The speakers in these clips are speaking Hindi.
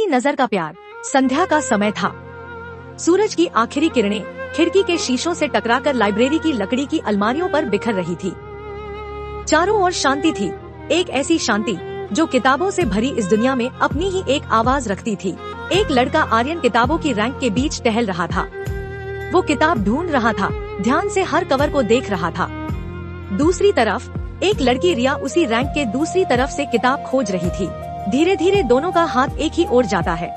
नजर का प्यार। संध्या का समय था। सूरज की आखिरी किरणें खिड़की के शीशों से टकराकर लाइब्रेरी की लकड़ी की अलमारियों पर बिखर रही थी। चारों ओर शांति थी, एक ऐसी शांति जो किताबों से भरी इस दुनिया में अपनी ही एक आवाज रखती थी। एक लड़का आर्यन किताबों की रैंक के बीच टहल रहा था। वो किताब ढूंढ रहा था, ध्यान से हर कवर को देख रहा था। दूसरी तरफ एक लड़की रिया उसी रैंक के दूसरी तरफ से किताब खोज रही थी। धीरे धीरे दोनों का हाथ एक ही ओर जाता है।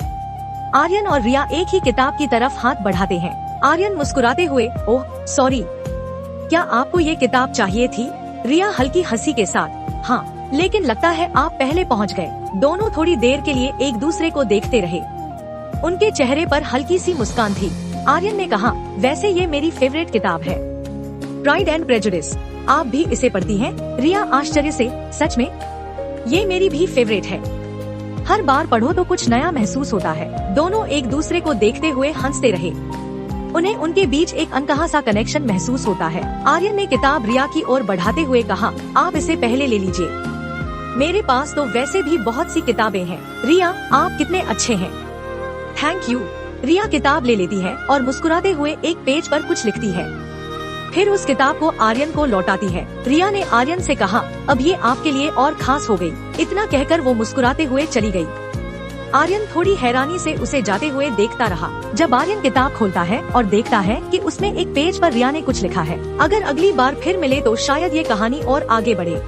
आर्यन और रिया एक ही किताब की तरफ हाथ बढ़ाते हैं। आर्यन मुस्कुराते हुए, ओह सॉरी, क्या आपको ये किताब चाहिए थी? रिया हल्की हंसी के साथ, हाँ, लेकिन लगता है आप पहले पहुंच गए। दोनों थोड़ी देर के लिए एक दूसरे को देखते रहे। उनके चेहरे पर हल्की सी मुस्कान थी। आर्यन ने कहा, वैसे ये मेरी फेवरेट किताब है, प्राइड एंड प्रेजुडिस। आप भी इसे पढ़ती हैं? रिया आश्चर्य से, सच में? ये मेरी भी फेवरेट है। हर बार पढ़ो तो कुछ नया महसूस होता है। दोनों एक दूसरे को देखते हुए हंसते रहे। उन्हें उनके बीच एक अनकहा सा कनेक्शन महसूस होता है। आर्यन ने किताब रिया की ओर बढ़ाते हुए कहा, आप इसे पहले ले लीजिए, मेरे पास तो वैसे भी बहुत सी किताबें हैं। रिया, आप कितने अच्छे हैं। Thank you. रिया किताब ले लेती है और मुस्कुराते हुए एक पेज पर कुछ लिखती है, फिर उस किताब को आर्यन को लौटाती है। रिया ने आर्यन से कहा, अब ये आपके लिए और खास हो गई। इतना कहकर वो मुस्कुराते हुए चली गई। आर्यन थोड़ी हैरानी से उसे जाते हुए देखता रहा। जब आर्यन किताब खोलता है और देखता है कि उसमें एक पेज पर रिया ने कुछ लिखा है, अगर अगली बार फिर मिले तो शायद ये कहानी और आगे बढ़े।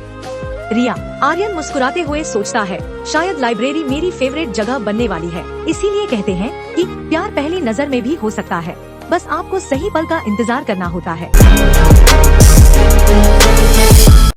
रिया, आर्यन मुस्कुराते हुए सोचता है, शायद लाइब्रेरी मेरी फेवरेट जगह बनने वाली है। इसीलिए कहते हैं कि प्यार पहली नजर में भी हो सकता है, बस आपको सही पल का इंतजार करना होता है।